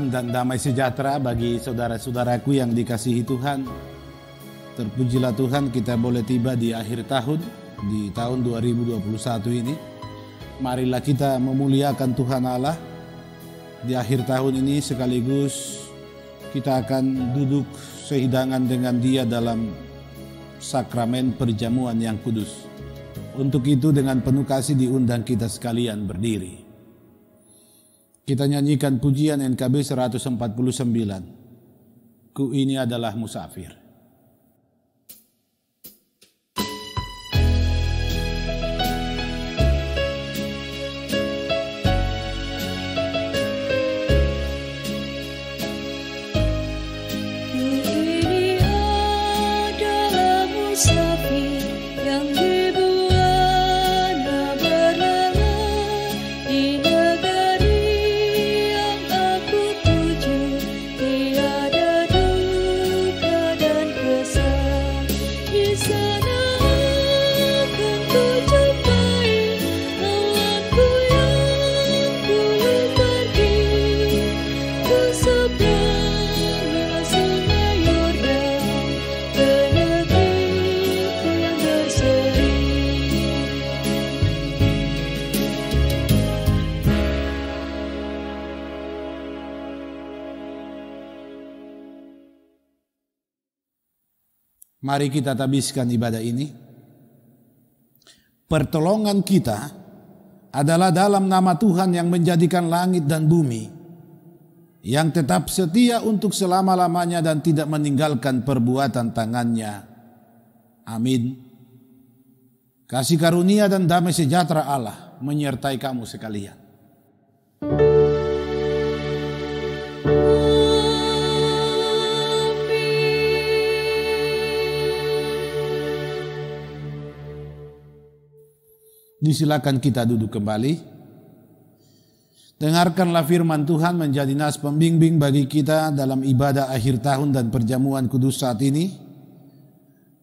Salam dan damai sejahtera bagi saudara-saudaraku yang dikasihi Tuhan. Terpujilah Tuhan, kita boleh tiba di akhir tahun, di tahun 2021 ini. Marilah kita memuliakan Tuhan Allah. Di akhir tahun ini sekaligus kita akan duduk sehidangan dengan Dia dalam sakramen perjamuan yang kudus. Untuk itu dengan penuh kasih diundang kita sekalian berdiri. Kita nyanyikan pujian NKB 149. Ku ini adalah musafir. Mari kita habiskan ibadah ini. Pertolongan kita adalah dalam nama Tuhan yang menjadikan langit dan bumi, yang tetap setia untuk selama-lamanya dan tidak meninggalkan perbuatan tangannya. Amin. Kasih karunia dan damai sejahtera Allah menyertai kamu sekalian. Disilakan kita duduk kembali. Dengarkanlah firman Tuhan menjadi nas pembimbing bagi kita dalam ibadah akhir tahun dan perjamuan kudus saat ini.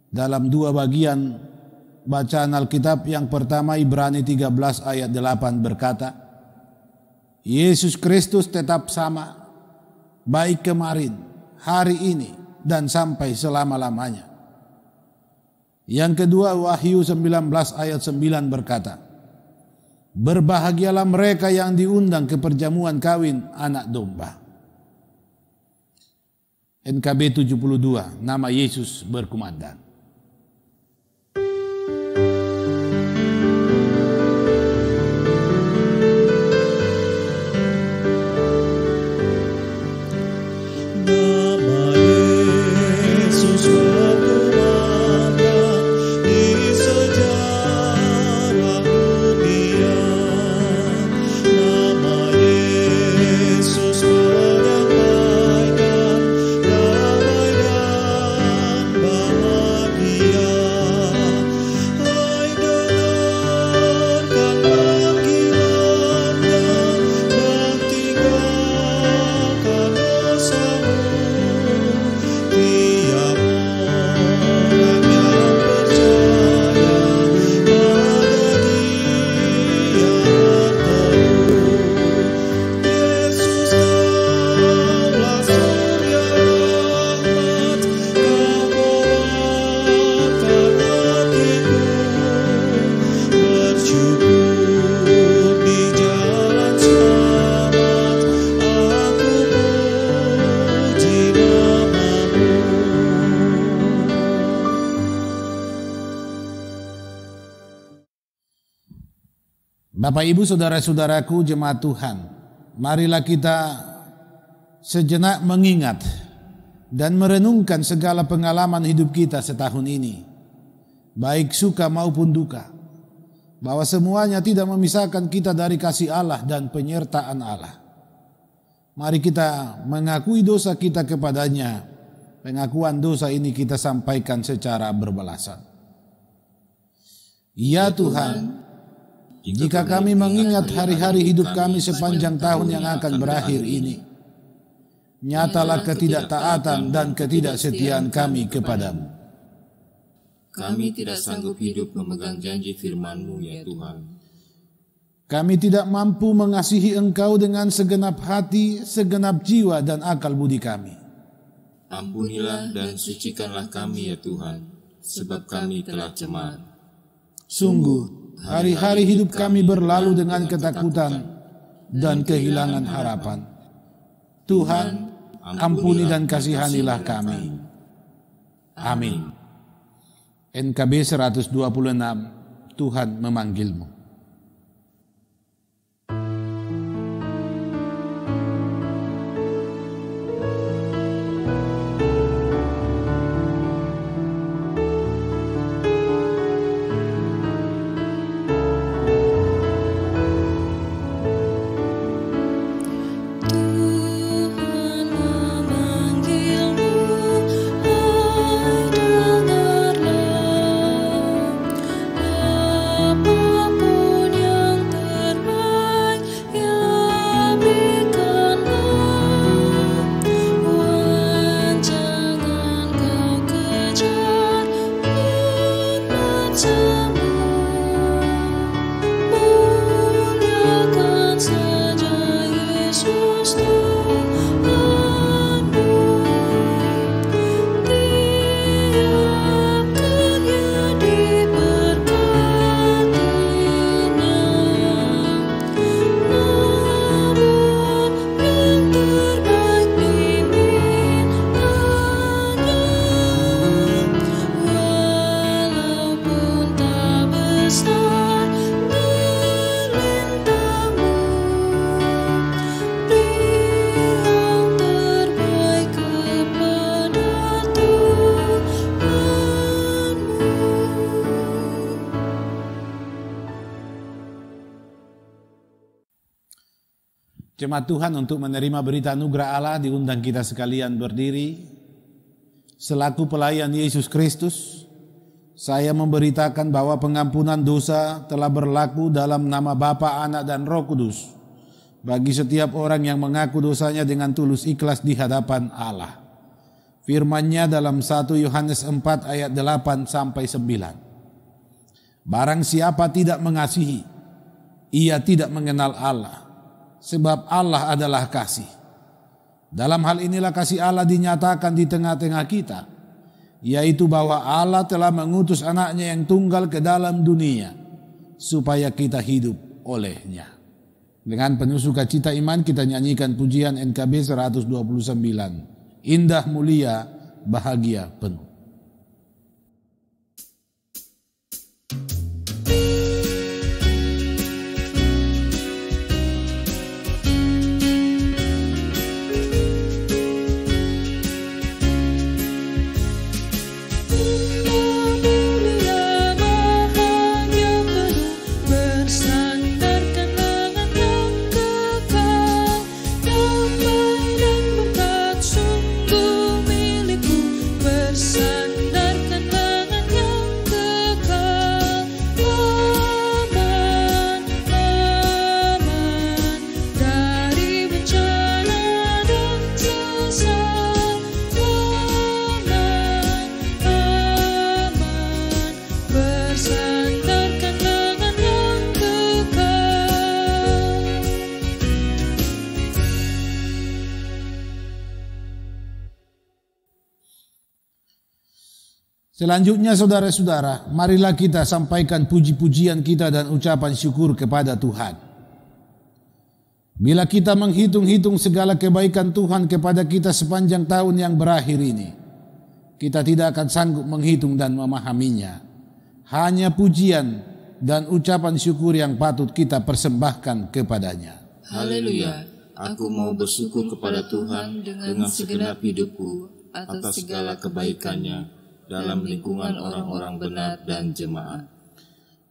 Dalam dua bagian bacaan Alkitab, yang pertama Ibrani 13 ayat 8 berkata, Yesus Kristus tetap sama, baik kemarin, hari ini, dan sampai selama-lamanya. Yang kedua Wahyu 19 ayat 9 berkata, berbahagialah mereka yang diundang ke perjamuan kawin anak domba. NKB 72, nama Yesus berkumandang. Bapak Ibu saudara-saudaraku jemaat Tuhan, marilah kita sejenak mengingat dan merenungkan segala pengalaman hidup kita setahun ini, baik suka maupun duka, bahwa semuanya tidak memisahkan kita dari kasih Allah dan penyertaan Allah. Mari kita mengakui dosa kita kepadanya. Pengakuan dosa ini kita sampaikan secara berbalasan. Ya Tuhan, jika kami mengingat hari-hari hidup kami sepanjang tahun yang akan berakhir ini, nyatalah ketidaktaatan dan ketidaksetiaan kami kepadamu. Kami tidak sanggup hidup memegang janji firman-Mu ya Tuhan. Kami tidak mampu mengasihi Engkau dengan segenap hati, segenap jiwa dan akal budi kami. Ampunilah dan sucikanlah kami ya Tuhan, sebab kami telah cemar. Sungguh, hari-hari hidup kami berlalu dengan ketakutan dan kehilangan harapan. Tuhan, ampuni dan kasihanilah kami. Amin. NKB 126, Tuhan memanggilmu. Jemaat Tuhan, untuk menerima berita anugerah Allah diundang kita sekalian berdiri. Selaku pelayan Yesus Kristus, saya memberitakan bahwa pengampunan dosa telah berlaku dalam nama Bapa, Anak, dan Roh Kudus bagi setiap orang yang mengaku dosanya dengan tulus ikhlas di hadapan Allah. Firman-Nya dalam 1 Yohanes 4 ayat 8 sampai 9. Barang siapa tidak mengasihi, ia tidak mengenal Allah, sebab Allah adalah kasih. Dalam hal inilah kasih Allah dinyatakan di tengah-tengah kita, yaitu bahwa Allah telah mengutus anaknya yang tunggal ke dalam dunia, supaya kita hidup olehnya. Dengan penuh sukacita iman kita nyanyikan pujian NKB 129, Indah Mulia Bahagia Penuh. Selanjutnya saudara-saudara, marilah kita sampaikan puji-pujian kita dan ucapan syukur kepada Tuhan. Bila kita menghitung-hitung segala kebaikan Tuhan kepada kita sepanjang tahun yang berakhir ini, kita tidak akan sanggup menghitung dan memahaminya. Hanya pujian dan ucapan syukur yang patut kita persembahkan kepadanya. Haleluya, aku mau bersyukur kepada Tuhan dengan segenap hidupku atas segala kebaikannya dalam lingkungan orang-orang benar dan jemaat.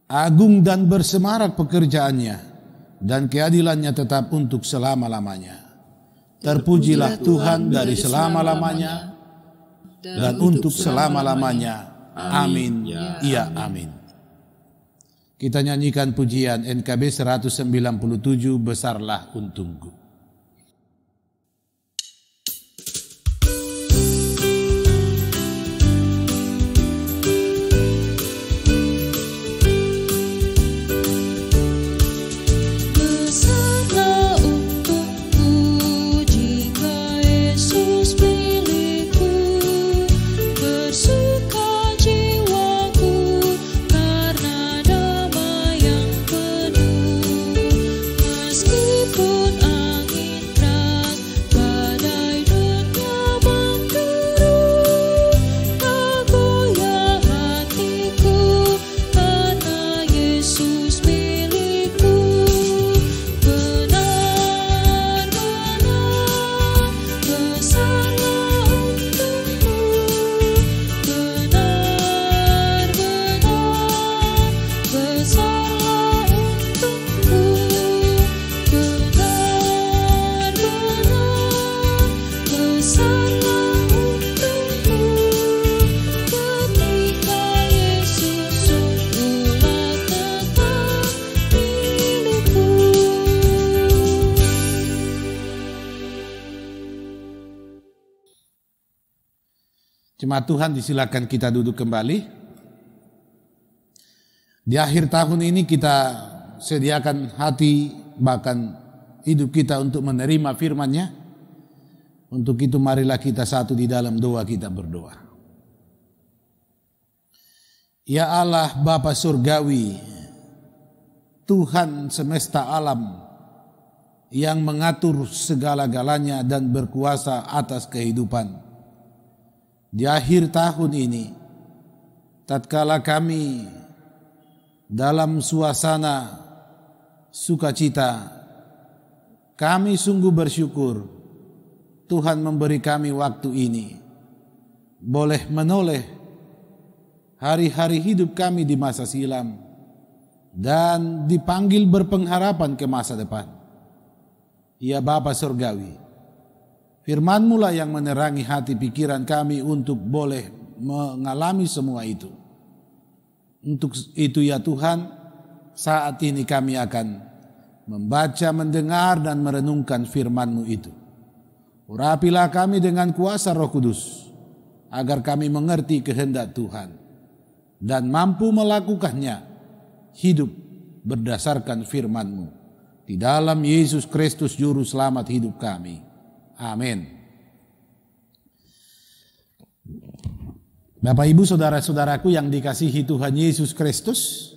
Agung dan bersemarak pekerjaannya, dan keadilannya tetap untuk selama-lamanya. Terpujilah Tuhan dari selama-lamanya dan untuk selama-lamanya. Amin. Ya, amin. Kita nyanyikan pujian NKB 197, Besarlah Untungku. Jemaat Tuhan, disilakan kita duduk kembali. Di akhir tahun ini kita sediakan hati, bahkan hidup kita untuk menerima firman-Nya. Untuk itu marilah kita satu di dalam doa, kita berdoa. Ya Allah Bapa Surgawi, Tuhan semesta alam yang mengatur segala-galanya dan berkuasa atas kehidupan. Di akhir tahun ini, tatkala kami dalam suasana sukacita, kami sungguh bersyukur Tuhan memberi kami waktu ini boleh menoleh hari-hari hidup kami di masa silam dan dipanggil berpengharapan ke masa depan. Ya Bapa Surgawi, firman-Mu lah yang menerangi hati pikiran kami untuk boleh mengalami semua itu. Untuk itu ya Tuhan, saat ini kami akan membaca, mendengar dan merenungkan firman-Mu itu. Urapilah kami dengan kuasa Roh Kudus, agar kami mengerti kehendak Tuhan dan mampu melakukannya, hidup berdasarkan firman-Mu. Di dalam Yesus Kristus Juru Selamat hidup kami. Amin. Bapak Ibu saudara-saudaraku yang dikasihi Tuhan Yesus Kristus,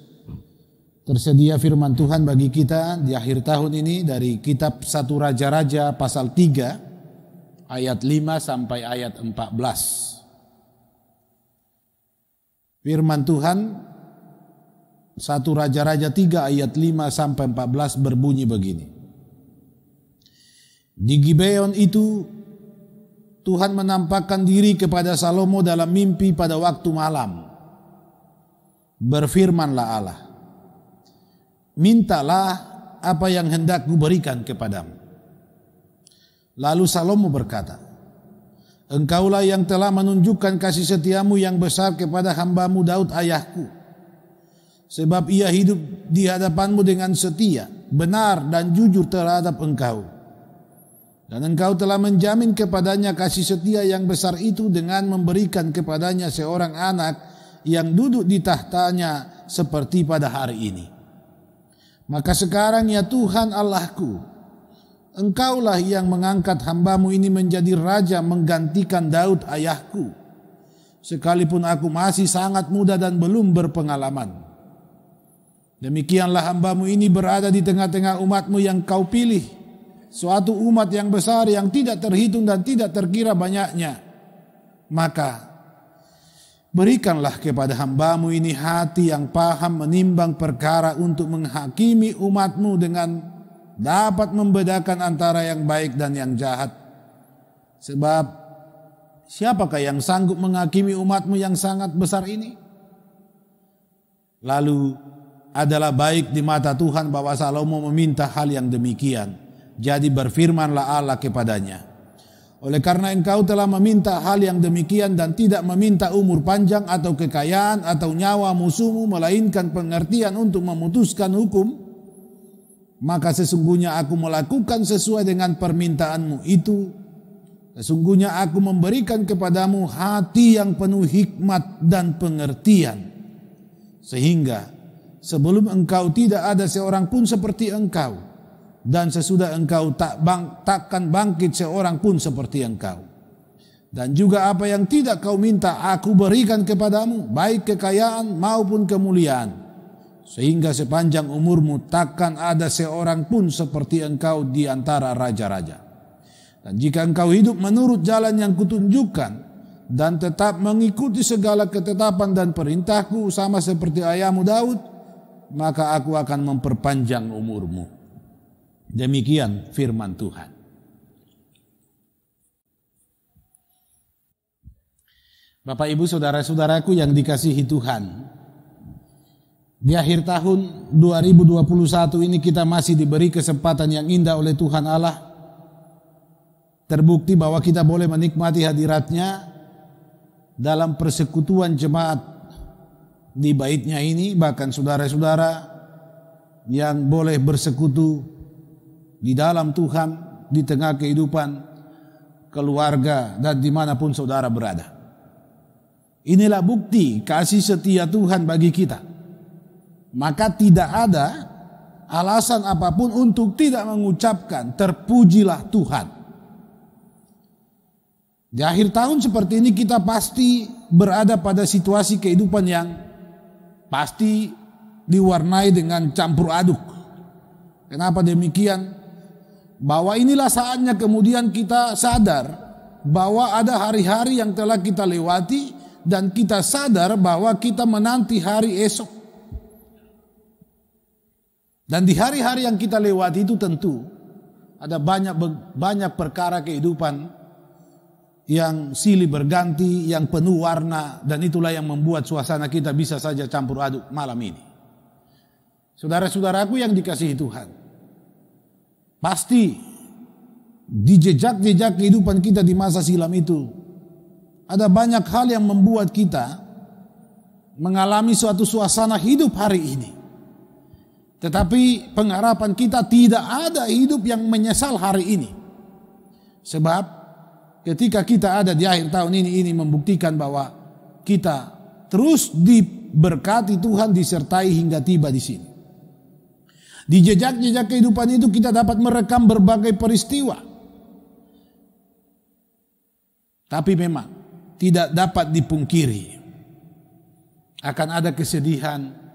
tersedia firman Tuhan bagi kita di akhir tahun ini dari kitab 1 Raja-Raja pasal 3 ayat 5 sampai ayat 14. Firman Tuhan 1 Raja-Raja 3 ayat 5 sampai 14 berbunyi begini. Di Gibeon itu Tuhan menampakkan diri kepada Salomo dalam mimpi pada waktu malam. Berfirmanlah Allah, mintalah apa yang hendak kuberikan kepadamu. Lalu Salomo berkata, engkaulah yang telah menunjukkan kasih setiamu yang besar kepada hambamu Daud ayahku. Sebab ia hidup di hadapanmu dengan setia, benar dan jujur terhadap engkau. Dan engkau telah menjamin kepadanya kasih setia yang besar itu dengan memberikan kepadanya seorang anak yang duduk di tahtanya seperti pada hari ini. Maka sekarang ya Tuhan Allahku, engkaulah yang mengangkat hambamu ini menjadi raja menggantikan Daud ayahku. Sekalipun aku masih sangat muda dan belum berpengalaman. Demikianlah hambamu ini berada di tengah-tengah umatmu yang kau pilih. Suatu umat yang besar yang tidak terhitung dan tidak terkira banyaknya. Maka berikanlah kepada hambamu ini hati yang paham menimbang perkara untuk menghakimi umatmu dengan dapat membedakan antara yang baik dan yang jahat. Sebab siapakah yang sanggup menghakimi umatmu yang sangat besar ini? Lalu adalah baik di mata Tuhan bahwa Salomo meminta hal yang demikian. Jadi berfirmanlah Allah kepadanya, oleh karena engkau telah meminta hal yang demikian dan tidak meminta umur panjang atau kekayaan atau nyawa musuhmu, melainkan pengertian untuk memutuskan hukum, maka sesungguhnya aku melakukan sesuai dengan permintaanmu itu. Sesungguhnya aku memberikan kepadamu hati yang penuh hikmat dan pengertian, sehingga sebelum engkau tidak ada seorang pun seperti engkau, dan sesudah engkau takkan bangkit seorang pun seperti engkau. Dan juga apa yang tidak kau minta aku berikan kepadamu, baik kekayaan maupun kemuliaan, sehingga sepanjang umurmu takkan ada seorang pun seperti engkau di antara raja-raja. Dan jika engkau hidup menurut jalan yang kutunjukkan dan tetap mengikuti segala ketetapan dan perintahku sama seperti ayahmu Daud, maka aku akan memperpanjang umurmu. Demikian firman Tuhan. Bapak Ibu saudara-saudaraku yang dikasihi Tuhan, di akhir tahun 2021 ini kita masih diberi kesempatan yang indah oleh Tuhan Allah terbukti bahwa kita boleh menikmati hadiratnya dalam persekutuan jemaat di baitnya ini. Bahkan saudara-saudara yang boleh bersekutu di dalam Tuhan di tengah kehidupan keluarga dan dimanapun saudara berada. Inilah bukti kasih setia Tuhan bagi kita. Maka tidak ada alasan apapun untuk tidak mengucapkan terpujilah Tuhan. Di akhir tahun seperti ini kita pasti berada pada situasi kehidupan yang pasti diwarnai dengan campur aduk. Kenapa demikian? Bahwa inilah saatnya kemudian kita sadar bahwa ada hari-hari yang telah kita lewati dan kita sadar bahwa kita menanti hari esok. Dan di hari-hari yang kita lewati itu tentu ada banyak perkara kehidupan yang silih berganti, yang penuh warna, dan itulah yang membuat suasana kita bisa saja campur aduk malam ini. Saudara-saudaraku yang dikasihi Tuhan, pasti di jejak-jejak kehidupan kita di masa silam itu ada banyak hal yang membuat kita mengalami suatu suasana hidup hari ini. Tetapi pengharapan kita tidak ada hidup yang menyesal hari ini. Sebab ketika kita ada di akhir tahun ini membuktikan bahwa kita terus diberkati Tuhan, disertai hingga tiba di sini. Di jejak-jejak kehidupan itu kita dapat merekam berbagai peristiwa. Tapi memang tidak dapat dipungkiri akan ada kesedihan.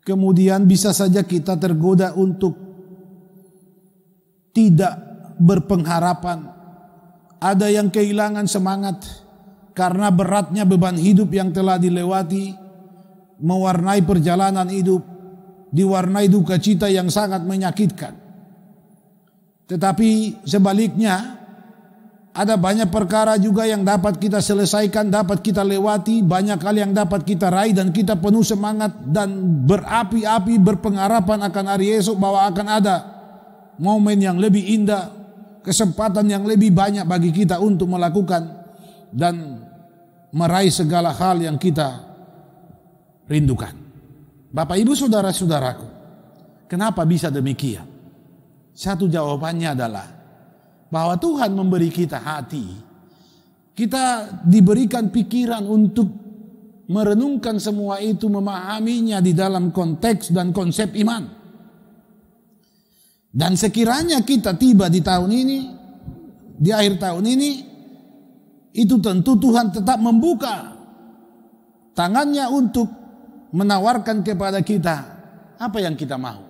Kemudian bisa saja kita tergoda untuk tidak berpengharapan. Ada yang kehilangan semangat karena beratnya beban hidup yang telah dilewati, mewarnai perjalanan hidup, diwarnai duka cita yang sangat menyakitkan. Tetapi sebaliknya, ada banyak perkara juga yang dapat kita selesaikan, dapat kita lewati, banyak hal yang dapat kita raih dan kita penuh semangat dan berapi-api berpengharapan akan hari esok bahwa akan ada momen yang lebih indah, kesempatan yang lebih banyak bagi kita untuk melakukan dan meraih segala hal yang kita rindukan. Bapak Ibu saudara-saudaraku, kenapa bisa demikian? Satu jawabannya adalah bahwa Tuhan memberi kita hati. Kita diberikan pikiran untuk merenungkan semua itu, memahaminya di dalam konteks dan konsep iman. Dan sekiranya kita tiba di tahun ini, di akhir tahun ini, itu tentu Tuhan tetap membuka tangannya untuk menawarkan kepada kita apa yang kita mau,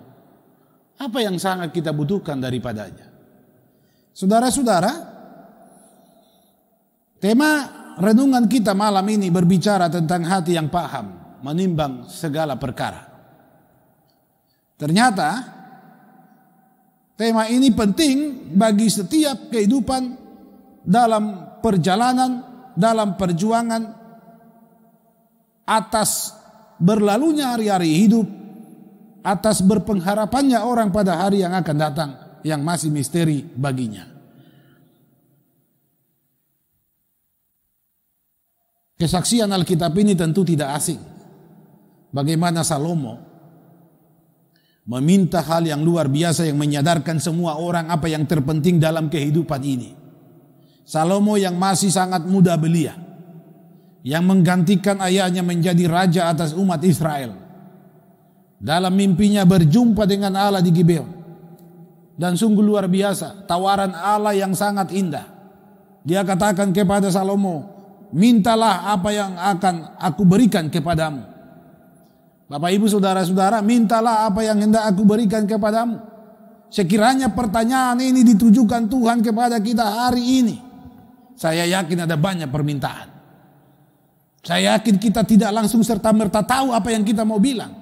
apa yang sangat kita butuhkan daripadanya. Saudara-saudara, tema renungan kita malam ini berbicara tentang hati yang paham, menimbang segala perkara. Ternyata tema ini penting bagi setiap kehidupan dalam perjalanan, dalam perjuangan atas berlalunya hari-hari hidup, atas berpengharapannya orang pada hari yang akan datang yang masih misteri baginya. Kesaksian Alkitab ini tentu tidak asing. Bagaimana Salomo meminta hal yang luar biasa yang menyadarkan semua orang apa yang terpenting dalam kehidupan ini. Salomo yang masih sangat muda belia, yang menggantikan ayahnya menjadi raja atas umat Israel, dalam mimpinya berjumpa dengan Allah di Gibeon. Dan sungguh luar biasa tawaran Allah yang sangat indah. Dia katakan kepada Salomo, mintalah apa yang akan aku berikan kepadamu. Bapak Ibu saudara-saudara, mintalah apa yang hendak aku berikan kepadamu. Sekiranya pertanyaan ini ditujukan Tuhan kepada kita hari ini, saya yakin ada banyak permintaan. Saya yakin kita tidak langsung serta-merta tahu apa yang kita mau bilang.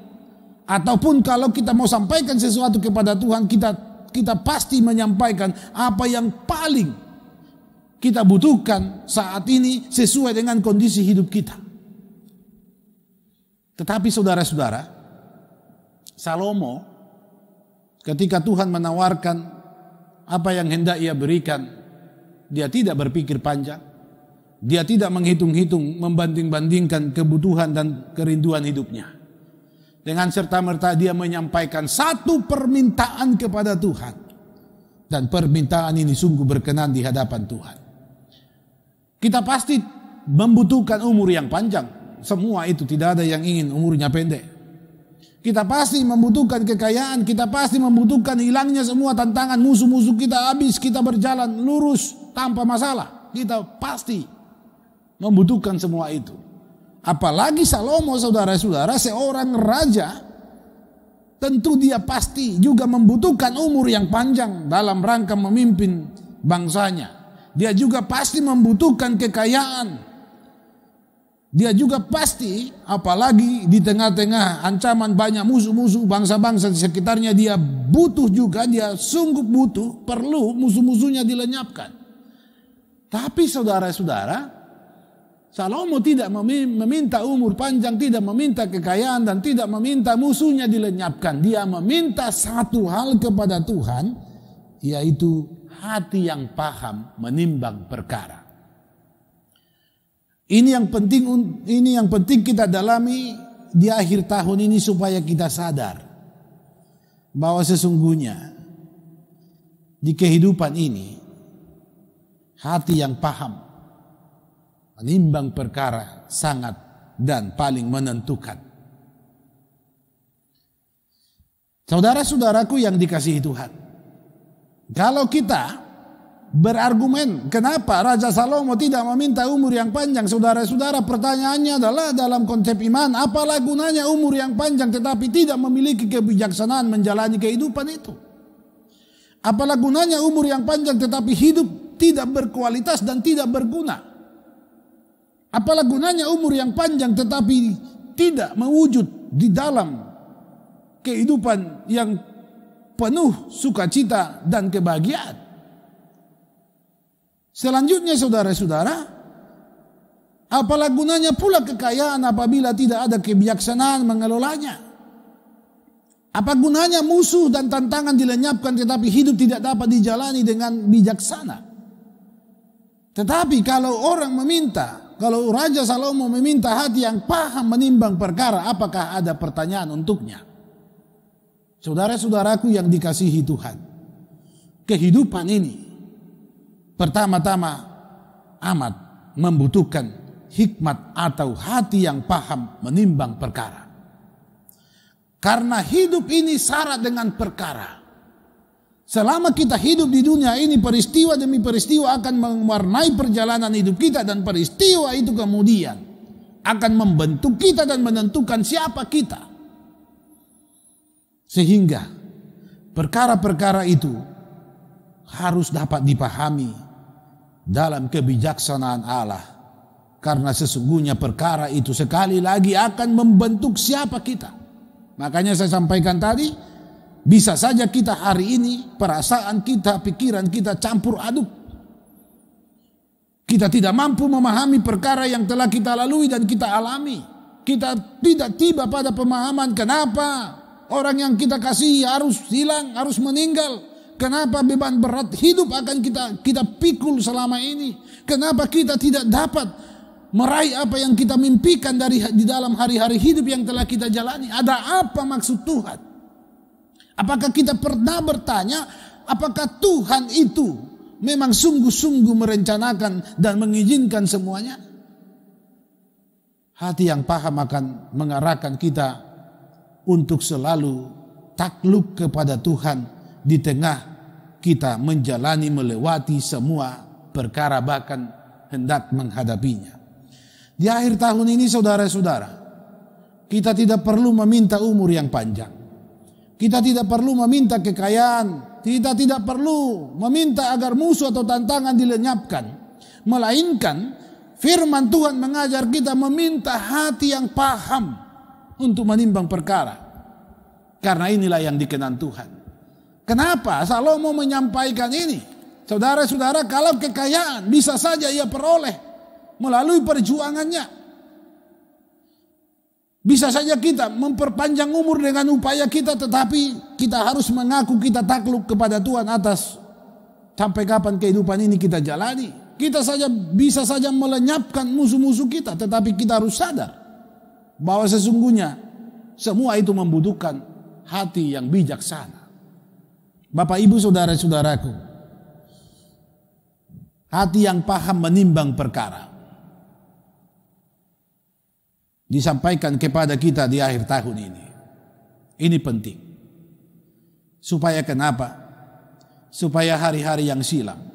Ataupun kalau kita mau sampaikan sesuatu kepada Tuhan, kita pasti menyampaikan apa yang paling kita butuhkan saat ini sesuai dengan kondisi hidup kita. Tetapi saudara-saudara, Salomo ketika Tuhan menawarkan apa yang hendak ia berikan, dia tidak berpikir panjang. Dia tidak menghitung-hitung, membanding-bandingkan kebutuhan dan kerinduan hidupnya. Dengan serta-merta dia menyampaikan satu permintaan kepada Tuhan. Dan permintaan ini sungguh berkenan di hadapan Tuhan. Kita pasti membutuhkan umur yang panjang. Semua itu, tidak ada yang ingin umurnya pendek. Kita pasti membutuhkan kekayaan. Kita pasti membutuhkan hilangnya semua tantangan. Musuh-musuh kita habis, kita berjalan lurus tanpa masalah. Kita pasti membutuhkan semua itu. Apalagi Salomo, saudara-saudara, seorang raja, tentu dia pasti juga membutuhkan umur yang panjang dalam rangka memimpin bangsanya. Dia juga pasti membutuhkan kekayaan. Dia juga pasti, apalagi di tengah-tengah ancaman banyak musuh-musuh bangsa-bangsa di sekitarnya, dia butuh juga, dia sungguh butuh, perlu musuh-musuhnya dilenyapkan. Tapi saudara-saudara, Salomo tidak meminta umur panjang, tidak meminta kekayaan, dan tidak meminta musuhnya dilenyapkan. Dia meminta satu hal kepada Tuhan, yaitu hati yang paham menimbang perkara. Ini yang penting kita dalami di akhir tahun ini, supaya kita sadar bahwa sesungguhnya di kehidupan ini hati yang paham menimbang perkara sangat dan paling menentukan. Saudara-saudaraku yang dikasihi Tuhan, kalau kita berargumen kenapa Raja Salomo tidak meminta umur yang panjang, saudara-saudara, pertanyaannya adalah dalam konsep iman, apalah gunanya umur yang panjang tetapi tidak memiliki kebijaksanaan menjalani kehidupan itu? Apalah gunanya umur yang panjang tetapi hidup tidak berkualitas dan tidak berguna? Apalah gunanya umur yang panjang tetapi tidak mewujud di dalam kehidupan yang penuh sukacita dan kebahagiaan? Selanjutnya saudara-saudara, apalah gunanya pula kekayaan apabila tidak ada kebijaksanaan mengelolanya? Apa gunanya musuh dan tantangan dilenyapkan tetapi hidup tidak dapat dijalani dengan bijaksana? Tetapi kalau kalau Raja Salomo meminta hati yang paham menimbang perkara, apakah ada pertanyaan untuknya? Saudara-saudaraku yang dikasihi Tuhan, kehidupan ini pertama-tama amat membutuhkan hikmat atau hati yang paham menimbang perkara. Karena hidup ini syarat dengan perkara. Selama kita hidup di dunia ini, peristiwa demi peristiwa akan mewarnai perjalanan hidup kita, dan peristiwa itu kemudian akan membentuk kita dan menentukan siapa kita. Sehingga perkara-perkara itu harus dapat dipahami dalam kebijaksanaan Allah. Karena sesungguhnya perkara itu sekali lagi akan membentuk siapa kita. Makanya saya sampaikan tadi, bisa saja kita hari ini, perasaan kita, pikiran kita campur aduk. Kita tidak mampu memahami perkara yang telah kita lalui dan kita alami. Kita tidak tiba pada pemahaman kenapa orang yang kita kasihi harus hilang, harus meninggal. Kenapa beban berat hidup akan kita pikul selama ini. Kenapa kita tidak dapat meraih apa yang kita mimpikan di dalam hari-hari hidup yang telah kita jalani. Ada apa maksud Tuhan? Apakah kita pernah bertanya, apakah Tuhan itu memang sungguh-sungguh merencanakan dan mengizinkan semuanya? Hati yang paham akan mengarahkan kita untuk selalu takluk kepada Tuhan di tengah kita menjalani, melewati semua perkara, bahkan hendak menghadapinya. Di akhir tahun ini saudara-saudara, kita tidak perlu meminta umur yang panjang. Kita tidak perlu meminta kekayaan. Kita tidak perlu meminta agar musuh atau tantangan dilenyapkan. Melainkan firman Tuhan mengajar kita meminta hati yang paham untuk menimbang perkara. Karena inilah yang dikenan Tuhan. Kenapa Salomo menyampaikan ini? Saudara-saudara, kalau kekayaan bisa saja ia peroleh melalui perjuangannya. Bisa saja kita memperpanjang umur dengan upaya kita, tetapi kita harus mengaku kita takluk kepada Tuhan atas Sampai kapan kehidupan ini kita jalani? Kita bisa saja melenyapkan musuh-musuh kita, tetapi kita harus sadar bahwa sesungguhnya semua itu membutuhkan hati yang bijaksana. Bapak, Ibu, saudara-saudaraku, hati yang paham menimbang perkara disampaikan kepada kita di akhir tahun ini. Ini penting. Supaya kenapa? Supaya hari-hari yang silam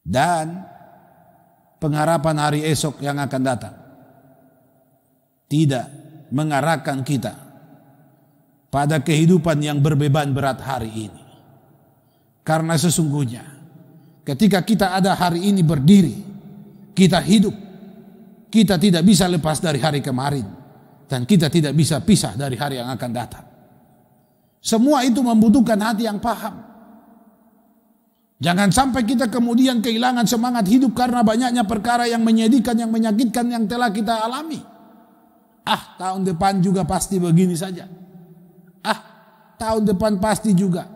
dan pengharapan hari esok yang akan datang tidak mengarahkan kita pada kehidupan yang berbeban berat hari ini. Karena sesungguhnya ketika kita ada hari ini berdiri, kita hidup, kita tidak bisa lepas dari hari kemarin dan kita tidak bisa pisah dari hari yang akan datang. Semua itu membutuhkan hati yang paham. Jangan sampai kita kemudian kehilangan semangat hidup karena banyaknya perkara yang menyedihkan, yang menyakitkan yang telah kita alami. Tahun depan juga pasti begini saja. Tahun depan pasti juga.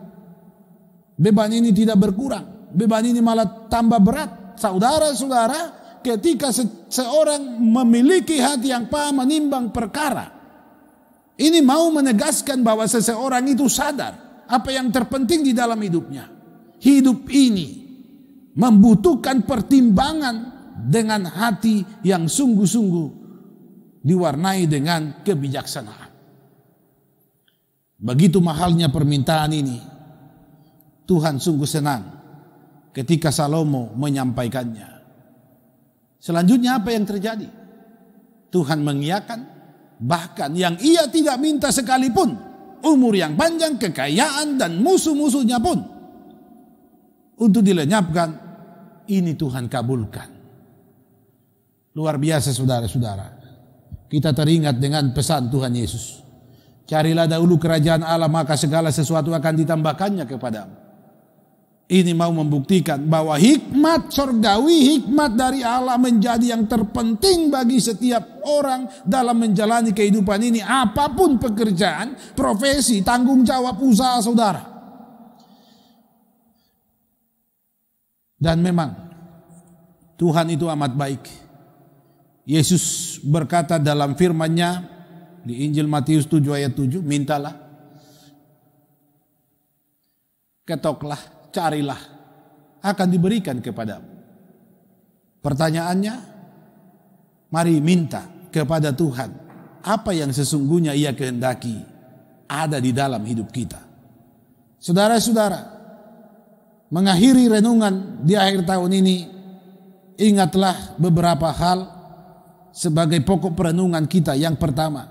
Beban ini tidak berkurang. Beban ini malah tambah berat. Saudara-saudara, ketika seorang memiliki hati yang paham menimbang perkara, ini mau menegaskan bahwa seseorang itu sadar apa yang terpenting di dalam hidupnya. Hidup ini membutuhkan pertimbangan dengan hati yang sungguh-sungguh diwarnai dengan kebijaksanaan. Begitu mahalnya permintaan ini. Tuhan sungguh senang ketika Salomo menyampaikannya. Selanjutnya apa yang terjadi? Tuhan mengiyakan. Bahkan yang ia tidak minta sekalipun, umur yang panjang, kekayaan, dan musuh-musuhnya pun untuk dilenyapkan, ini Tuhan kabulkan. Luar biasa, saudara-saudara. Kita teringat dengan pesan Tuhan Yesus. Carilah dahulu kerajaan Allah, maka segala sesuatu akan ditambahkannya kepadamu. Ini mau membuktikan bahwa hikmat surgawi, hikmat dari Allah menjadi yang terpenting bagi setiap orang dalam menjalani kehidupan ini. Apapun pekerjaan, profesi, tanggung jawab, usaha saudara. Dan memang Tuhan itu amat baik. Yesus berkata dalam firman-Nya di Injil Matius 7 ayat 7, mintalah, ketoklah, carilah, akan diberikan kepadamu. Pertanyaannya, mari minta kepada Tuhan apa yang sesungguhnya Ia kehendaki ada di dalam hidup kita. Saudara-saudara, mengakhiri renungan di akhir tahun ini, ingatlah beberapa hal sebagai pokok perenungan kita. Yang pertama,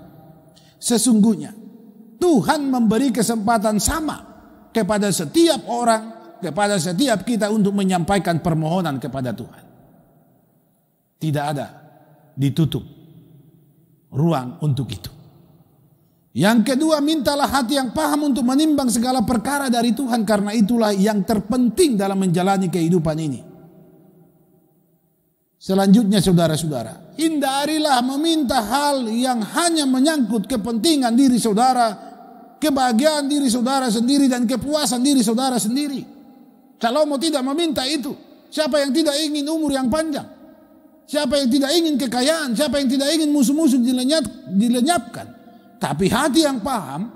sesungguhnya Tuhan memberi kesempatan sama kepada setiap orang, kepada setiap kita untuk menyampaikan permohonan kepada Tuhan. Tidak ada ditutup ruang untuk itu. Yang kedua, mintalah hati yang paham untuk menimbang segala perkara dari Tuhan, karena itulah yang terpenting dalam menjalani kehidupan ini. Selanjutnya, saudara-saudara, hindarilah meminta hal yang hanya menyangkut kepentingan diri saudara, kebahagiaan diri saudara sendiri, dan kepuasan diri saudara sendiri. Salomo tidak meminta itu. Siapa yang tidak ingin umur yang panjang? Siapa yang tidak ingin kekayaan? Siapa yang tidak ingin musuh-musuh dilenyapkan? Tapi hati yang paham,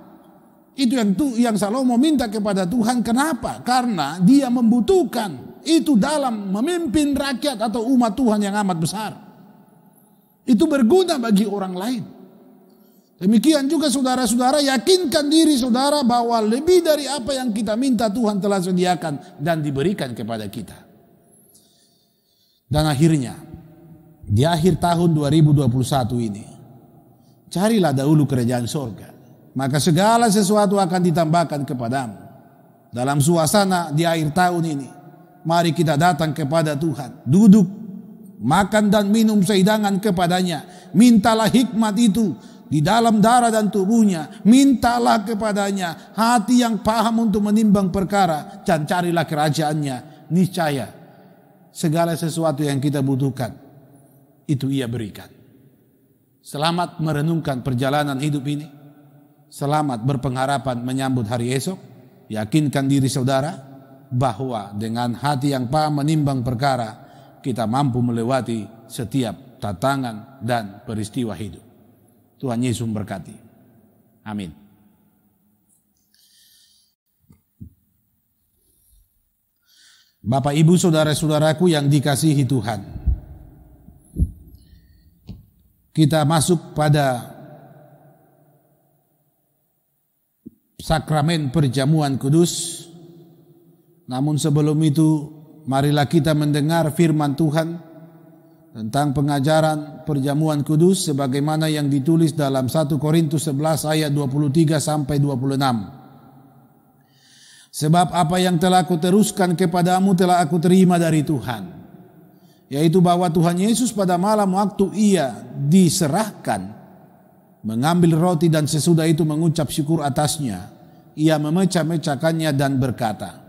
itu yang Salomo minta kepada Tuhan. Kenapa? Karena dia membutuhkan itu dalam memimpin rakyat atau umat Tuhan yang amat besar. Itu berguna bagi orang lain. Demikian juga saudara-saudara, yakinkan diri saudara bahwa lebih dari apa yang kita minta Tuhan telah sediakan dan diberikan kepada kita. Dan akhirnya, di akhir tahun 2021 ini, carilah dahulu kerajaan sorga, maka segala sesuatu akan ditambahkan kepadamu. Dalam suasana di akhir tahun ini, mari kita datang kepada Tuhan, duduk, makan dan minum sehidangan kepadanya. Mintalah hikmat itu di dalam darah dan tubuhnya. Mintalah kepadanya hati yang paham untuk menimbang perkara, dan carilah kerajaannya. Niscaya segala sesuatu yang kita butuhkan itu Ia berikan. Selamat merenungkan perjalanan hidup ini. Selamat berpengharapan menyambut hari esok. Yakinkan diri saudara bahwa dengan hati yang paham menimbang perkara, kita mampu melewati setiap tantangan dan peristiwa hidup. Tuhan Yesus memberkati. Amin. Bapak, Ibu, saudara-saudaraku yang dikasihi Tuhan, kita masuk pada sakramen perjamuan kudus. Namun sebelum itu, marilah kita mendengar firman Tuhan tentang pengajaran perjamuan kudus sebagaimana yang ditulis dalam 1 Korintus 11 ayat 23 sampai 26. Sebab apa yang telah aku teruskan kepadamu telah aku terima dari Tuhan, yaitu bahwa Tuhan Yesus pada malam waktu ia diserahkan mengambil roti dan sesudah itu mengucap syukur atasnya, ia memecah-mecahkannya dan berkata,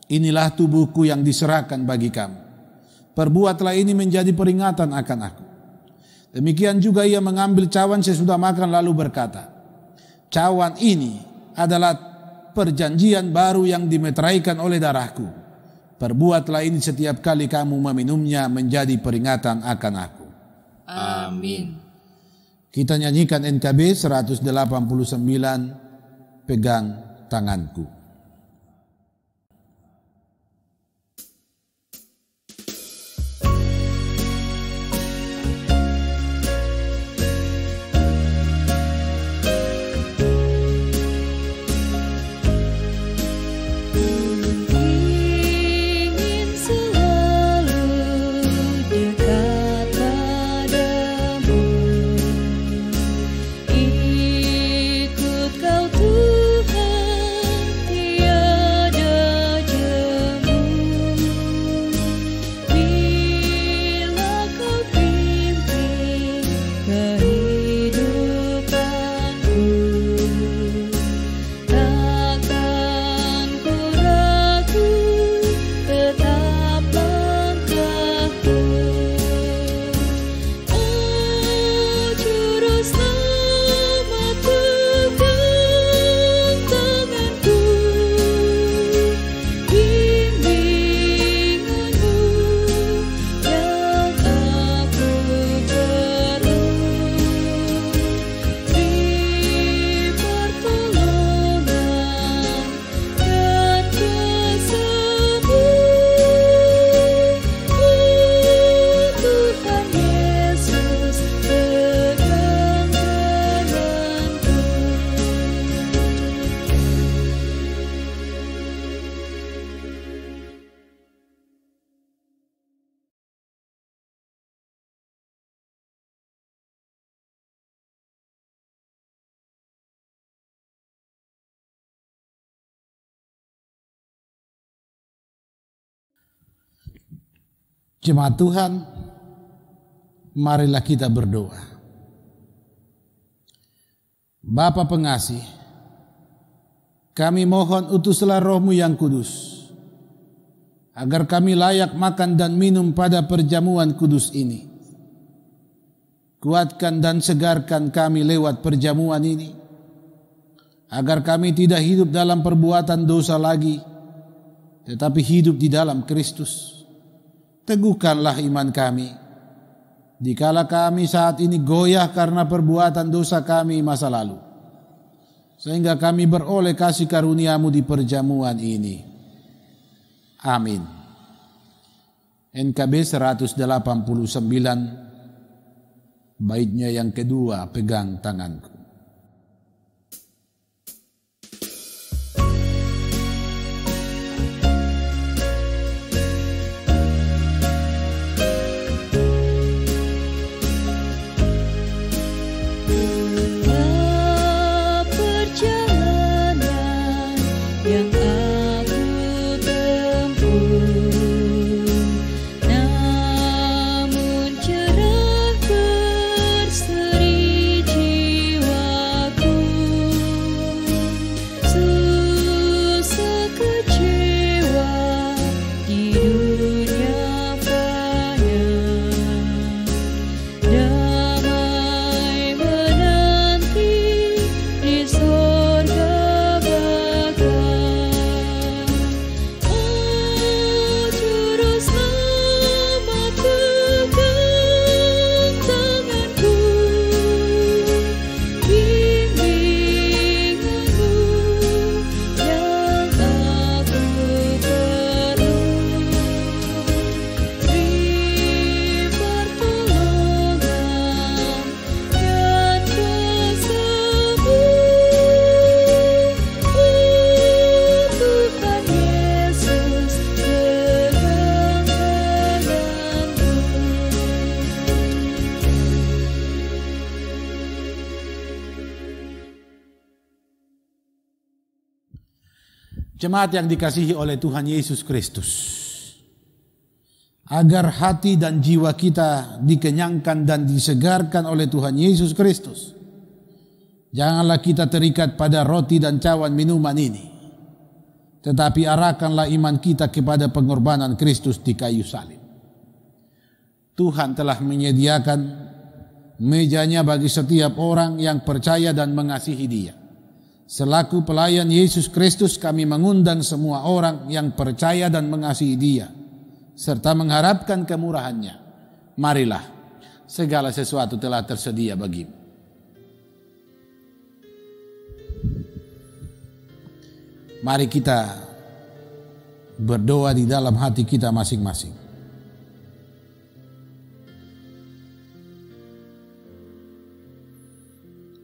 inilah tubuhku yang diserahkan bagi kamu. Perbuatlah ini menjadi peringatan akan aku. Demikian juga ia mengambil cawan sesudah makan lalu berkata, cawan ini adalah perjanjian baru yang dimeteraikan oleh darahku. Perbuatlah ini setiap kali kamu meminumnya menjadi peringatan akan aku. Amin. Kita nyanyikan NKB 189, Pegang Tanganku. Jemaat Tuhan, marilah kita berdoa. Bapa pengasih, kami mohon utuslah Roh-Mu yang kudus, agar kami layak makan dan minum pada perjamuan kudus ini. Kuatkan dan segarkan kami lewat perjamuan ini, agar kami tidak hidup dalam perbuatan dosa lagi, tetapi hidup di dalam Kristus. Teguhkanlah iman kami, dikala kami saat ini goyah karena perbuatan dosa kami masa lalu, sehingga kami beroleh kasih karunia-Mu di perjamuan ini. Amin. NKB 189, baitnya yang kedua, Pegang Tanganku. Namun cerah berseri jiwa. Jemaat yang dikasihi oleh Tuhan Yesus Kristus, agar hati dan jiwa kita dikenyangkan dan disegarkan oleh Tuhan Yesus Kristus, janganlah kita terikat pada roti dan cawan minuman ini, tetapi arahkanlah iman kita kepada pengorbanan Kristus di kayu salib. Tuhan telah menyediakan mejanya bagi setiap orang yang percaya dan mengasihi Dia. Selaku pelayan Yesus Kristus, kami mengundang semua orang yang percaya dan mengasihi Dia serta mengharapkan kemurahan-Nya. Marilah, segala sesuatu telah tersedia bagimu. Mari kita berdoa di dalam hati kita masing-masing.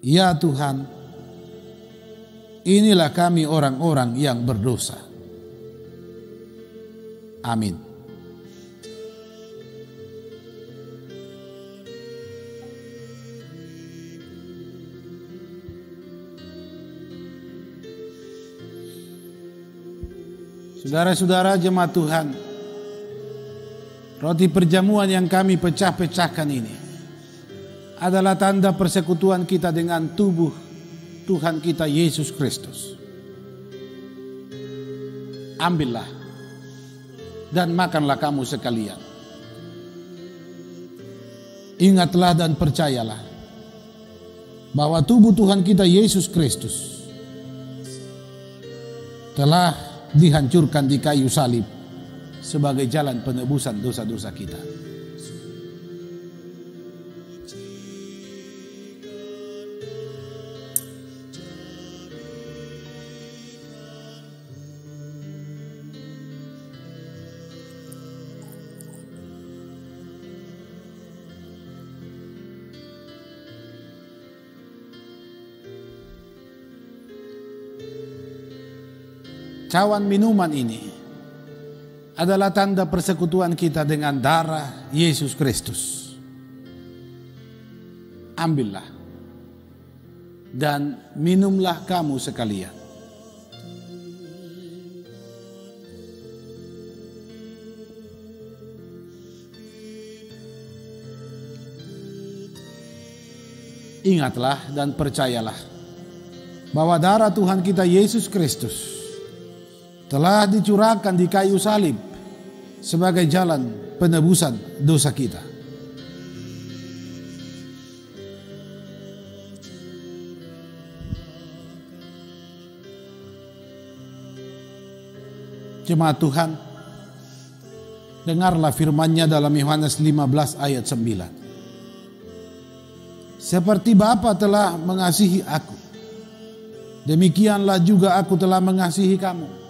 Ya Tuhan, inilah kami orang-orang yang berdosa. Amin. Saudara-saudara jemaat Tuhan, roti perjamuan yang kami pecah-pecahkan ini adalah tanda persekutuan kita dengan tubuh Tuhan kita Yesus Kristus. Ambillah dan makanlah kamu sekalian. Ingatlah dan percayalah bahwa tubuh Tuhan kita Yesus Kristus telah dihancurkan di kayu salib sebagai jalan penebusan dosa-dosa kita. Cawan minuman ini adalah tanda persekutuan kita dengan darah Yesus Kristus. Ambillah dan minumlah kamu sekalian. Ingatlah dan percayalah bahwa darah Tuhan kita Yesus Kristus telah dicurahkan di kayu salib sebagai jalan penebusan dosa kita. Jemaat Tuhan, dengarlah firman-Nya dalam Yohanes 15 ayat 9. Seperti Bapa telah mengasihi aku, demikianlah juga aku telah mengasihi kamu.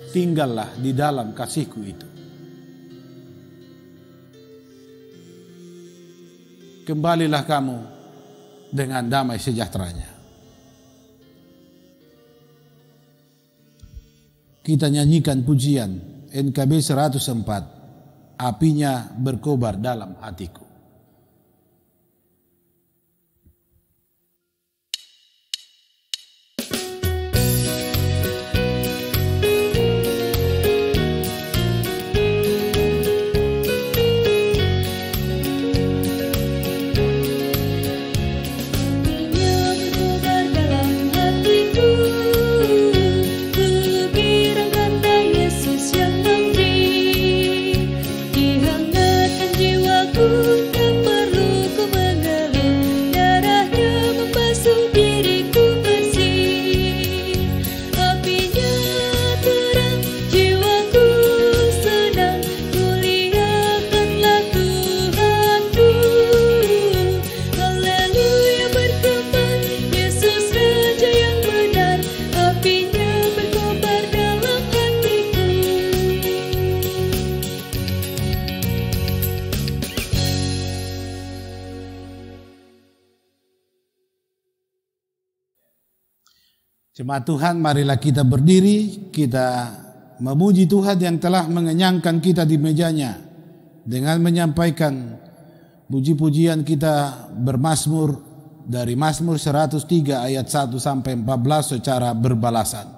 Tinggallah di dalam kasihku itu. Kembalilah kamu dengan damai sejahteranya. Kita nyanyikan pujian NKB 104, apinya berkobar dalam hatiku. Jemaat Tuhan, marilah kita berdiri, kita memuji Tuhan yang telah mengenyangkan kita di mejanya dengan menyampaikan puji-pujian kita bermazmur dari Mazmur 103 ayat 1 sampai 14 secara berbalasan.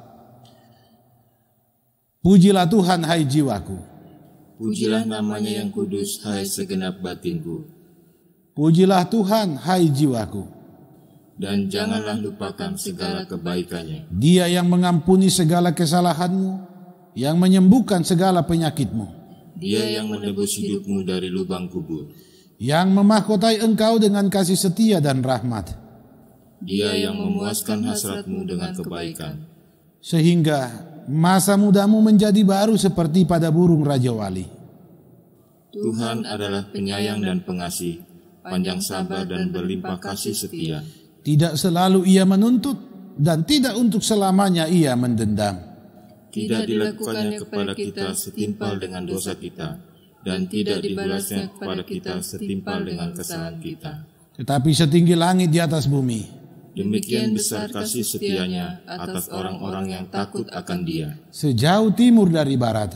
Pujilah Tuhan, hai jiwaku. Pujilah namanya yang kudus, hai segenap batinku. Pujilah Tuhan, hai jiwaku. Dan janganlah lupakan segala kebaikannya. Dia yang mengampuni segala kesalahanmu, yang menyembuhkan segala penyakitmu. Dia yang menebus hidupmu dari lubang kubur. Yang memahkotai engkau dengan kasih setia dan rahmat. Dia yang memuaskan hasratmu dengan kebaikan. Sehingga masa mudamu menjadi baru seperti pada burung Raja Wali. Tuhan adalah penyayang dan pengasih, panjang sabar dan berlimpah kasih setia. Tidak selalu ia menuntut, dan tidak untuk selamanya ia mendendam. Tidak dilakukannya kepada kita setimpal dengan dosa kita, dan tidak dibalasnya kepada kita setimpal dengan kesalahan kita. Tetapi setinggi langit di atas bumi, demikian besar kasih setianya atas orang-orang yang takut akan Dia. Sejauh timur dari barat,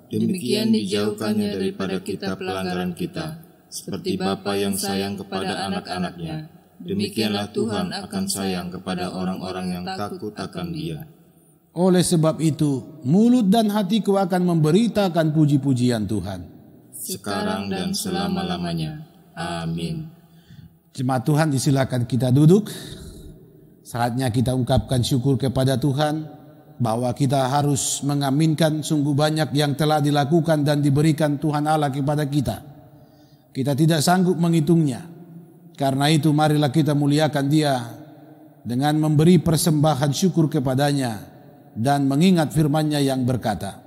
demikian dijauhkannya daripada kita pelanggaran kita, seperti Bapa yang sayang kepada anak-anaknya. Demikianlah Tuhan akan sayang kepada orang-orang yang takut akan Dia. Oleh sebab itu, mulut dan hatiku akan memberitakan puji-pujian Tuhan, sekarang dan selama-lamanya. Amin. Jemaat Tuhan, disilakan kita duduk. Saatnya kita ungkapkan syukur kepada Tuhan bahwa kita harus mengaminkan sungguh banyak yang telah dilakukan dan diberikan Tuhan Allah kepada kita. Kita tidak sanggup menghitungnya. Karena itu marilah kita muliakan Dia dengan memberi persembahan syukur kepadanya dan mengingat firman-Nya yang berkata,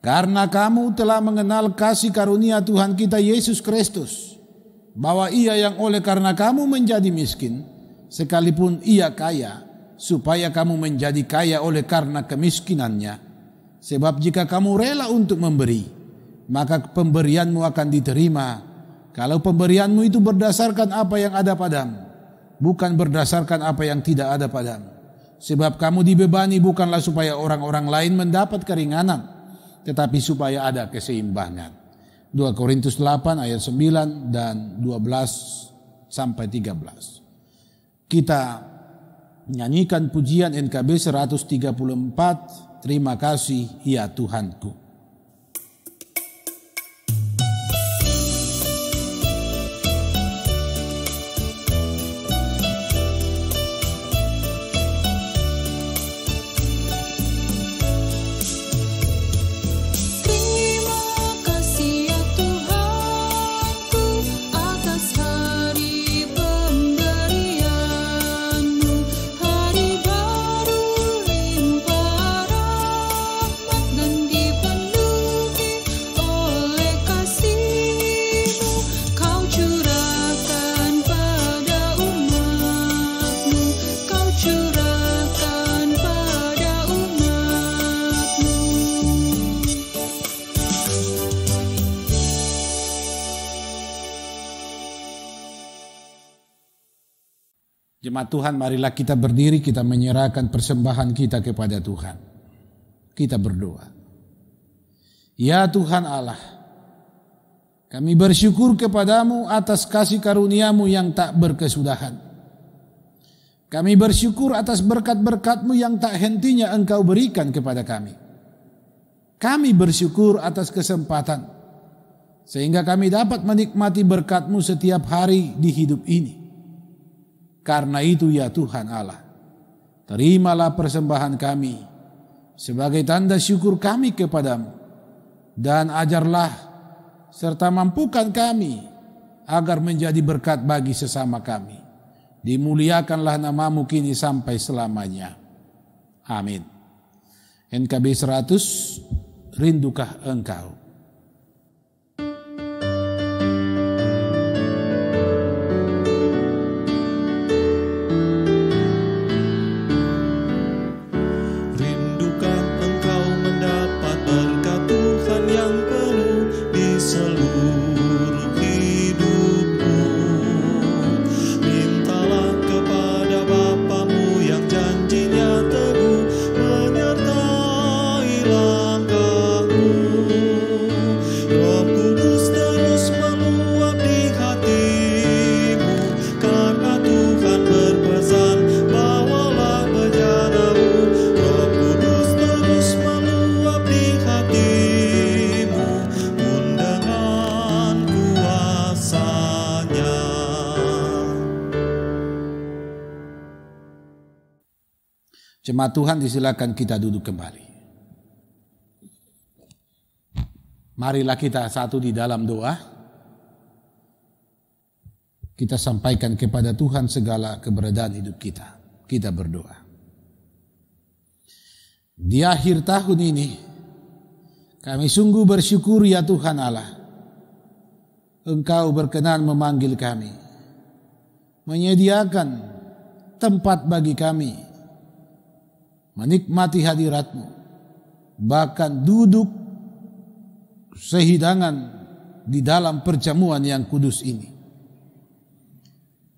karena kamu telah mengenal kasih karunia Tuhan kita Yesus Kristus, bahwa Ia yang oleh karena kamu menjadi miskin, sekalipun Ia kaya, supaya kamu menjadi kaya oleh karena kemiskinannya. Sebab jika kamu rela untuk memberi, maka pemberianmu akan diterima. Kalau pemberianmu itu berdasarkan apa yang ada padamu, bukan berdasarkan apa yang tidak ada padamu. Sebab kamu dibebani bukanlah supaya orang-orang lain mendapat keringanan, tetapi supaya ada keseimbangan. 2 Korintus 8 ayat 9 dan 12 sampai 13. Kita nyanyikan pujian NKB 134, terima kasih ya Tuhanku. Jemaat Tuhan, marilah kita berdiri, kita menyerahkan persembahan kita kepada Tuhan. Kita berdoa. Ya Tuhan Allah, kami bersyukur kepadamu atas kasih karunia-Mu yang tak berkesudahan. Kami bersyukur atas berkat-berkat-Mu yang tak hentinya Engkau berikan kepada kami. Kami bersyukur atas kesempatan, sehingga kami dapat menikmati berkat-Mu setiap hari di hidup ini. Karena itu ya Tuhan Allah, terimalah persembahan kami sebagai tanda syukur kami kepadamu, dan ajarlah serta mampukan kami agar menjadi berkat bagi sesama kami. Dimuliakanlah nama-Mu kini sampai selamanya. Amin. NKB 100, Rindukah Engkau? Langkahmu Jemaat Tuhan, disilakan kita duduk kembali. Marilah kita satu di dalam doa. Kita sampaikan kepada Tuhan segala keberadaan hidup kita. Kita berdoa. Di akhir tahun ini, kami sungguh bersyukur ya Tuhan Allah. Engkau berkenan memanggil kami, menyediakan tempat bagi kami, menikmati hadirat-Mu, bahkan duduk sehidangan di dalam perjamuan yang kudus ini.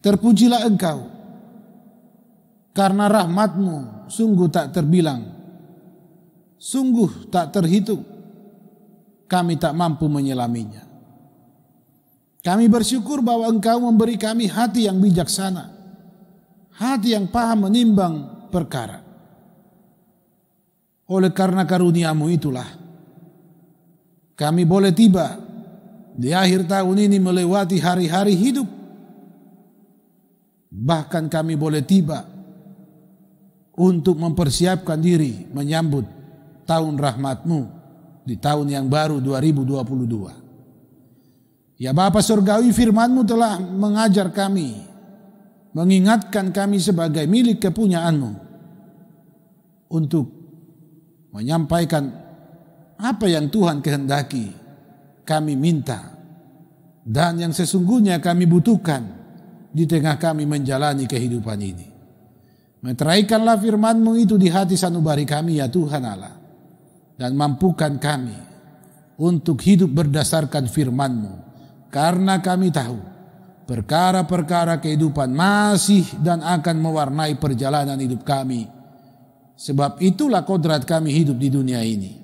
Terpujilah Engkau, karena rahmat-Mu sungguh tak terbilang, sungguh tak terhitung. Kami tak mampu menyelaminya. Kami bersyukur bahwa Engkau memberi kami hati yang bijaksana, hati yang paham menimbang perkara. Oleh karena karunia-Mu itulah kami boleh tiba di akhir tahun ini melewati hari-hari hidup. Bahkan kami boleh tiba untuk mempersiapkan diri menyambut tahun rahmat-Mu di tahun yang baru 2022. Ya Bapa Surgawi, firman-Mu telah mengajar kami, mengingatkan kami sebagai milik kepunyaan-Mu untuk menyampaikan apa yang Tuhan kehendaki kami minta dan yang sesungguhnya kami butuhkan di tengah kami menjalani kehidupan ini. Meteraikanlah firman-Mu itu di hati sanubari kami ya Tuhan Allah, dan mampukan kami untuk hidup berdasarkan firman-Mu. Karena kami tahu perkara-perkara kehidupan masih dan akan mewarnai perjalanan hidup kami. Sebab itulah kodrat kami hidup di dunia ini.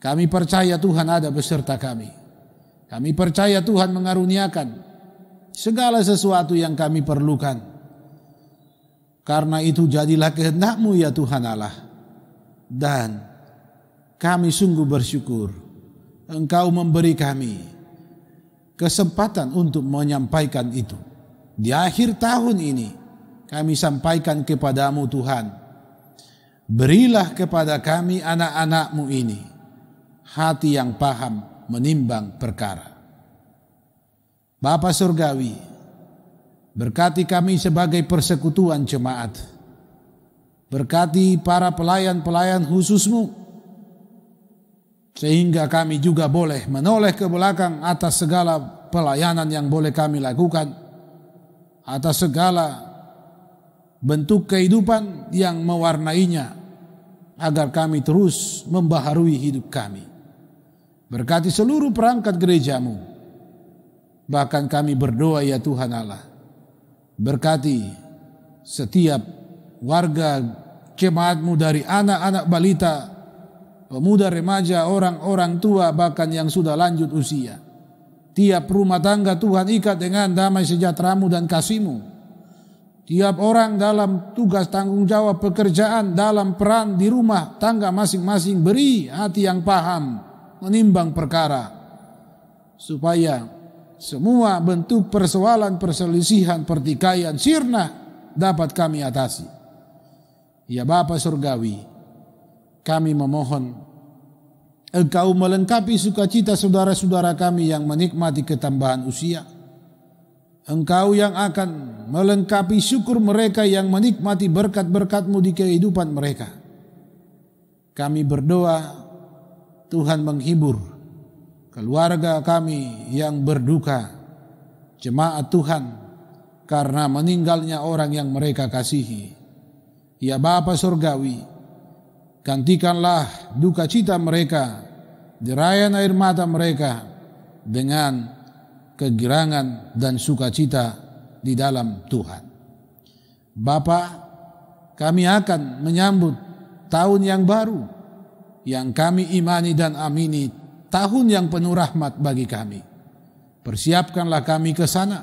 Kami percaya Tuhan ada beserta kami. Kami percaya Tuhan mengaruniakan segala sesuatu yang kami perlukan. Karena itu jadilah kehendak-Mu ya Tuhan Allah. Dan kami sungguh bersyukur Engkau memberi kami kesempatan untuk menyampaikan itu. Di akhir tahun ini kami sampaikan kepadamu Tuhan, berilah kepada kami anak-anak-Mu ini hati yang paham menimbang perkara. Bapa Surgawi, berkati kami sebagai persekutuan jemaat, berkati para pelayan-pelayan khusus-Mu, sehingga kami juga boleh menoleh ke belakang atas segala pelayanan yang boleh kami lakukan, atas segala bentuk kehidupan yang mewarnainya, agar kami terus membaharui hidup kami. Berkati seluruh perangkat gereja-Mu. Bahkan kami berdoa ya Tuhan Allah, berkati setiap warga jemaat-Mu dari anak-anak balita, pemuda remaja, orang-orang tua, bahkan yang sudah lanjut usia. Tiap rumah tangga Tuhan ikat dengan damai sejahtera-Mu dan kasih-Mu. Tiap orang dalam tugas tanggung jawab pekerjaan, dalam peran di rumah tangga masing-masing, beri hati yang paham menimbang perkara, supaya semua bentuk persoalan, perselisihan, pertikaian, sirna dapat kami atasi. Ya Bapa Surgawi, kami memohon Engkau melengkapi sukacita saudara-saudara kami yang menikmati ketambahan usia. Engkau yang akan melengkapi syukur mereka yang menikmati berkat-berkat-Mu di kehidupan mereka. Kami berdoa Tuhan menghibur keluarga kami yang berduka, jemaat Tuhan, karena meninggalnya orang yang mereka kasihi. Ya Bapa Surgawi, gantikanlah duka cita mereka, derayan air mata mereka dengan kegirangan dan sukacita di dalam Tuhan. Bapa, kami akan menyambut tahun yang baru yang kami imani dan amini, tahun yang penuh rahmat bagi kami. Persiapkanlah kami ke sana,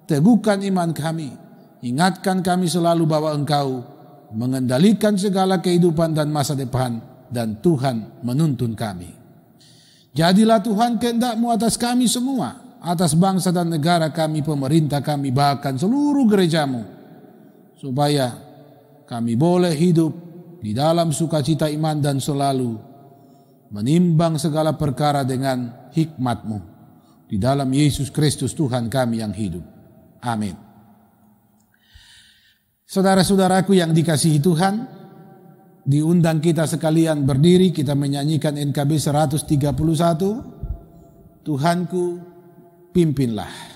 teguhkan iman kami, ingatkan kami selalu bahwa Engkau mengendalikan segala kehidupan dan masa depan, dan Tuhan menuntun kami. Jadilah Tuhan kehendak-Mu atas kami semua, atas bangsa dan negara kami, pemerintah kami, bahkan seluruh gereja-Mu, supaya kami boleh hidup di dalam sukacita iman dan selalu menimbang segala perkara dengan hikmat-Mu di dalam Yesus Kristus Tuhan kami yang hidup. Amin. Saudara-saudaraku yang dikasihi Tuhan, diundang kita sekalian berdiri, kita menyanyikan NKB 131, Tuhanku pimpinlah.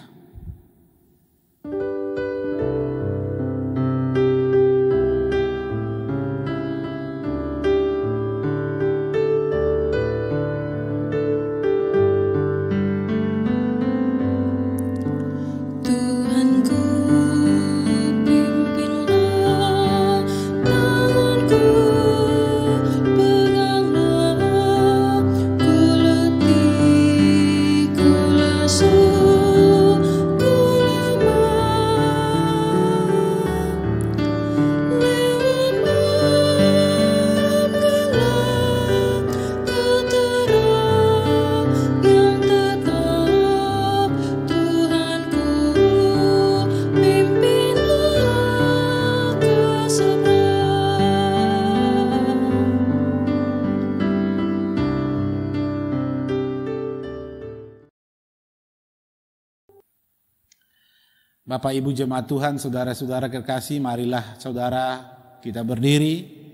Bapak Ibu jemaat Tuhan, saudara-saudara kekasih, marilah saudara kita berdiri.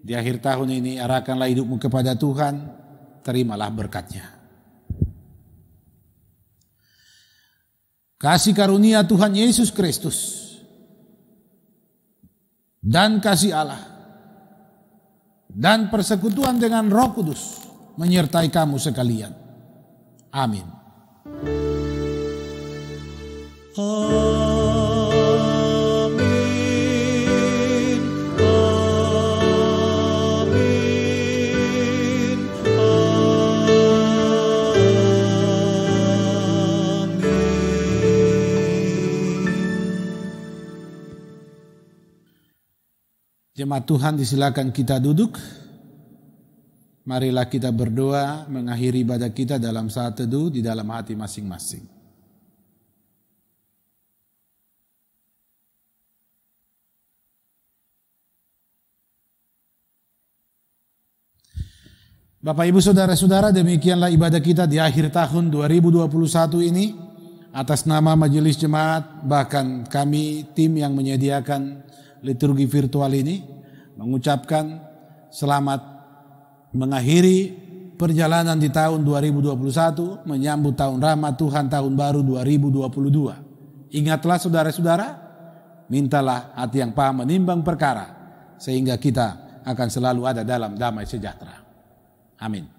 Di akhir tahun ini arahkanlah hidupmu kepada Tuhan, terimalah berkat-Nya. Kasih karunia Tuhan Yesus Kristus dan kasih Allah dan persekutuan dengan Roh Kudus menyertai kamu sekalian. Amin. Amin, amin, amin. Jemaat Tuhan, disilakan kita duduk. Marilah kita berdoa mengakhiri ibadah kita dalam saat teduh di dalam hati masing-masing. Bapak Ibu saudara-saudara, demikianlah ibadah kita di akhir tahun 2021 ini. Atas nama Majelis Jemaat, bahkan kami tim yang menyediakan liturgi virtual ini, mengucapkan selamat mengakhiri perjalanan di tahun 2021, menyambut tahun rahmat Tuhan tahun baru 2022. Ingatlah saudara-saudara, mintalah hati yang paham menimbang perkara, sehingga kita akan selalu ada dalam damai sejahtera. Amin.